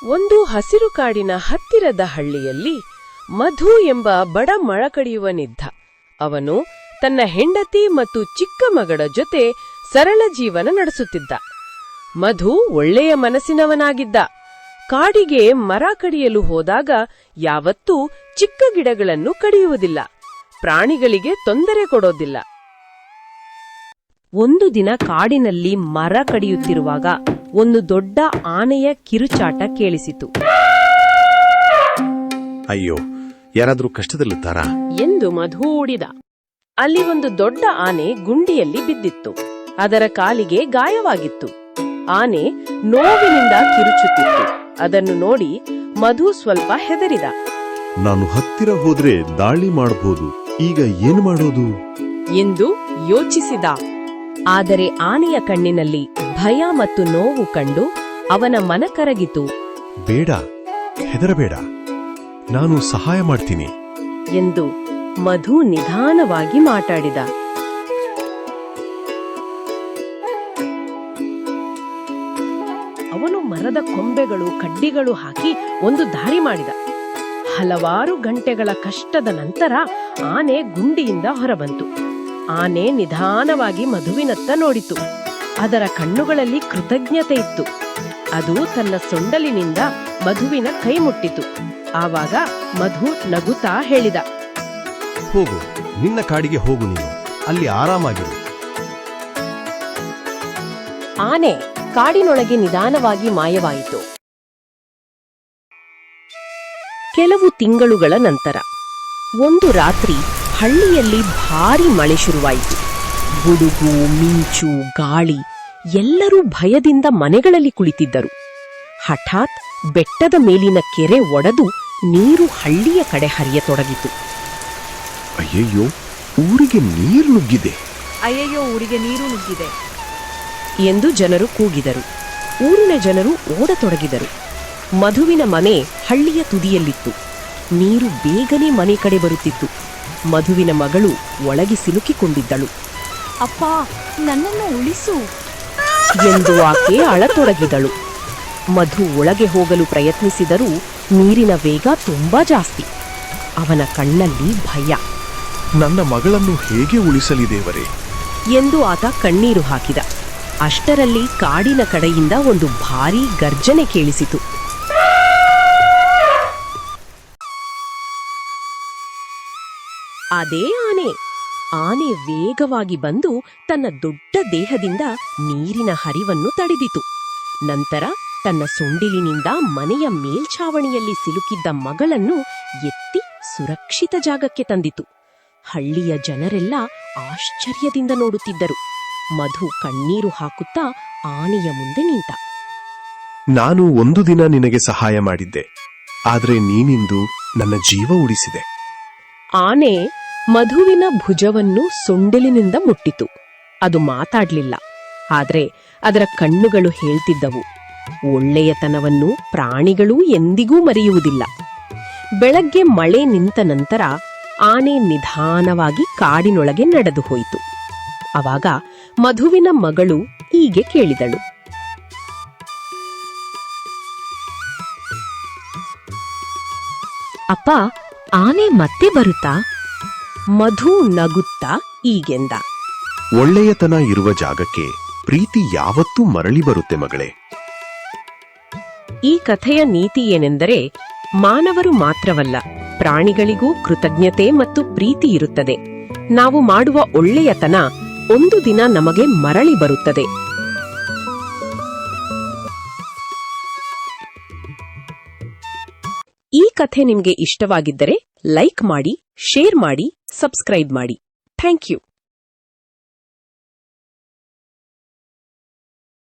ಒಂದು ಹಸಿರು ಕಾಡಿನ ಹತ್ತಿರದ ಹಳ್ಳಿಯಲ್ಲಿ ಮಧು ಎಂಬ ಬಡ ಮರಕಡಿಯುವನಿದ್ದ. ಅವನು ತನ್ನ ಹೆಂಡತಿ ಮತ್ತು ಚಿಕ್ಕ ಮಗಳ ಜೊತೆ ಸರಳ ಜೀವನ ನಡೆಸುತ್ತಿದ್ದ. ಮಧು ಒಳ್ಳೆಯ ಮನಸ್ಸಿನವನಾಗಿದ್ದ. ಕಾಡಿಗೆ ಮರ ಕಡಿಯಲು ಹೋದಾಗ ಯಾವತ್ತೂ ಚಿಕ್ಕ ಗಿಡಗಳನ್ನು ಕಡಿಯುವುದಿಲ್ಲ, ಪ್ರಾಣಿಗಳಿಗೆ ತೊಂದರೆ ಕೊಡೋದಿಲ್ಲ. ಒಂದು ದಿನ ಕಾಡಿನಲ್ಲಿ ಮರ ಕಡಿಯುತ್ತಿರುವಾಗ ಒಂದು ದೊಡ್ಡ ಆನೆಯ ಕಿರುಚಾಟ ಕೇಳಿಸಿತು. ಅಯ್ಯೋ, ಯಾರಾದ್ರೂ ಕಷ್ಟದಲ್ಲಿದ್ದಾರಾ ಎಂದು ಮಧು ಓಡಿದ. ಅಲ್ಲಿ ಒಂದು ದೊಡ್ಡ ಆನೆ ಗುಂಡಿಯಲ್ಲಿ ಬಿದ್ದಿತ್ತು. ಅದರ ಕಾಲಿಗೆ ಗಾಯವಾಗಿತ್ತು. ಆನೆ ನೋವಿನಿಂದ ಕಿರುಚುತ್ತಿತ್ತು. ಅದನ್ನು ನೋಡಿ ಮಧು ಸ್ವಲ್ಪ ಹೆದರಿದ. ನಾನು ಹತ್ತಿರ ಹೋದ್ರೆ ದಾಳಿ ಮಾಡಬಹುದು, ಈಗ ಏನು ಮಾಡೋದು ಎಂದು ಯೋಚಿಸಿದ. ಆದರೆ ಆನೆಯ ಕಣ್ಣಿನಲ್ಲಿ ಭಯ ಮತ್ತು ನೋವು ಕಂಡು ಅವನ ಮನ ಕರಗಿತು. ಬೇಡ, ಹೆದರಬೇಡ, ನಾನು ಸಹಾಯ ಮಾಡ್ತೀನಿ ಎಂದು ಮಧು ನಿಧಾನವಾಗಿ ಮಾತಾಡಿದ. ಅವನು ಮರದ ಕೊಂಬೆಗಳು ಕಡ್ಡಿಗಳು ಹಾಕಿ ಒಂದು ದಾರಿ ಮಾಡಿದ. ಹಲವಾರು ಗಂಟೆಗಳ ಕಷ್ಟದ ನಂತರ ಆನೆ ಗುಂಡಿಯಿಂದ ಹೊರಬಂತು. ಆನೆ ನಿಧಾನವಾಗಿ ಮಧುವಿನತ್ತ ನೋಡಿತು. ಅದರ ಕಣ್ಣುಗಳಲ್ಲಿ ಕೃತಜ್ಞತೆ ಇತ್ತು. ಅದು ತನ್ನ ಸೊಂಡಲಿನಿಂದ ಮಧುವಿನ ಕೈ ಮುಟ್ಟಿತು. ಆವಾಗ ಮಧು ನಗುತ್ತಾ ಹೇಳಿದ, ಹೋಗು, ನಿನ್ನ ಕಾಡಿಗೆ ಹೋಗು, ನೀನು ಅಲ್ಲಿ ಆರಾಮಾಗಿರು. ಆನೆ ಕಾಡಿನೊಳಗೆ ನಿಧಾನವಾಗಿ ಮಾಯವಾಯಿತು. ಕೆಲವು ತಿಂಗಳುಗಳ ನಂತರ ಒಂದು ರಾತ್ರಿ ಹಳ್ಳಿಯಲ್ಲಿ ಭಾರೀ ಮಳೆ ಶುರುವಾಯಿತು. ಗುಡುಗು, ಮಿಂಚು, ಗಾಳಿ, ಎಲ್ಲರೂ ಭಯದಿಂದ ಮನೆಗಳಲ್ಲಿ ಕುಳಿತಿದ್ದರು. ಹಠಾತ್ ಬೆಟ್ಟದ ಮೇಲಿನ ಕೆರೆ ಒಡೆದು ನೀರು ಹಳ್ಳಿಯ ಕಡೆ ಹರಿಯತೊಡಗಿತು. ಅಯ್ಯಯ್ಯೋ, ಊರಿಗೆ ನೀರು ನುಗ್ಗಿದೆ ಎಂದು ಜನರು ಕೂಗಿದರು. ಊರಿನ ಜನರು ಓಡತೊಡಗಿದರು. ಮಧುವಿನ ಮನೆ ಹಳ್ಳಿಯ ತುದಿಯಲ್ಲಿತ್ತು. ನೀರು ಬೇಗನೆ ಮನೆ ಕಡೆ ಬರುತ್ತಿತ್ತು. ಮಧುವಿನ ಮಗಳು ಒಳಗೆ ಸಿಲುಕಿಕೊಂಡಿದ್ದಳು. ಅಪ್ಪ, ನನ್ನನ್ನು ಉಳಿಸು ಎಂದು ಆಕೆ ಅಳತೊಡಗಿದಳು. ಮಧು ಒಳಗೆ ಹೋಗಲು ಪ್ರಯತ್ನಿಸಿದರೂ ನೀರಿನ ವೇಗ ತುಂಬಾ ಜಾಸ್ತಿ. ಅವನ ಕಣ್ಣಲ್ಲಿ ಭಯ. ನನ್ನ ಮಗಳನ್ನು ಹೇಗೆ ಉಳಿಸಲಿ ದೇವರೇ ಎಂದು ಆತ ಕಣ್ಣೀರು ಹಾಕಿದ. ಅಷ್ಟರಲ್ಲಿ ಕಾಡಿನ ಕಡೆಯಿಂದ ಒಂದು ಭಾರೀ ಗರ್ಜನೆ ಕೇಳಿಸಿತು. ಅದೇ ಆನೆ ವೇಗವಾಗಿ ಬಂದು ತನ್ನ ದೊಡ್ಡ ದೇಹದಿಂದ ನೀರಿನ ಹರಿವನ್ನು ತಡೆದಿತು. ನಂತರ ತನ್ನ ಸೊಂಡಿಲಿನಿಂದ ಮನೆಯ ಮೇಲ್ಛಾವಣಿಯಲ್ಲಿ ಸಿಲುಕಿದ್ದ ಮಗಳನ್ನು ಎತ್ತಿ ಸುರಕ್ಷಿತ ಜಾಗಕ್ಕೆ ತಂದಿತು. ಹಳ್ಳಿಯ ಜನರೆಲ್ಲ ಆಶ್ಚರ್ಯದಿಂದ ನೋಡುತ್ತಿದ್ದರು. ಮಧು ಕಣ್ಣೀರು ಹಾಕುತ್ತಾ ಆನೆಯ ಮುಂದೆ ನಿಂತ. ನಾನು ಒಂದು ದಿನ ನಿನಗೆ ಸಹಾಯ ಮಾಡಿದ್ದೆ, ಆದ್ರೆ ನೀನಿಂದು ನನ್ನ ಜೀವ ಉಳಿಸಿದೆ. ಆನೆ ಮಧುವಿನ ಭುಜವನ್ನು ಸೊಂಡಿಲಿನಿಂದ ಮುಟ್ಟಿತು. ಅದು ಮಾತಾಡ್ಲಿಲ್ಲ, ಆದ್ರೆ ಅದರ ಕಣ್ಣುಗಳು ಹೇಳ್ತಿದ್ದವು, ಒಳ್ಳೆಯತನವನ್ನು ಪ್ರಾಣಿಗಳೂ ಎಂದಿಗೂ ಮರೆಯುವುದಿಲ್ಲ. ಬೆಳಗ್ಗೆ ಮಳೆ ನಿಂತ ನಂತರ ಆನೆ ನಿಧಾನವಾಗಿ ಕಾಡಿನೊಳಗೆ ನಡೆದು ಹೋಯಿತು. ಆವಾಗ ಮಧುವಿನ ಮಗಳು ಹೀಗೆ ಕೇಳಿದಳು, ಅಪ್ಪ, ಆನೆ ಮತ್ತೆ ಬರುತ್ತಾ? ಮಧು ನಗುತ್ತಾ ಈಗೆಂದ, ಒಳ್ಳೆಯತನ ಇರುವ ಜಾಗಕ್ಕೆ ಪ್ರೀತಿ ಯಾವತ್ತೂ ಮರಳಿ ಬರುತ್ತೆ ಮಗಳೇ. ಈ ಕಥೆಯ ನೀತಿ ಏನೆಂದರೆ, ಮಾನವರು ಮಾತ್ರವಲ್ಲ, ಪ್ರಾಣಿಗಳಿಗೂ ಕೃತಜ್ಞತೆ ಮತ್ತು ಪ್ರೀತಿ ಇರುತ್ತದೆ. ನಾವು ಮಾಡುವ ಒಳ್ಳೆಯತನ ಒಂದು ದಿನ ನಮಗೆ ಮರಳಿ ಬರುತ್ತದೆ. ಈ ಕಥೆ ನಿಮಗೆ ಇಷ್ಟವಾಗಿದ್ದರೆ ಲೈಕ್ ಮಾಡಿ, ಶೇರ್ ಮಾಡಿ, ಸಬ್ಸ್ಕ್ರೈಬ್ ಮಾಡಿ. Thank you.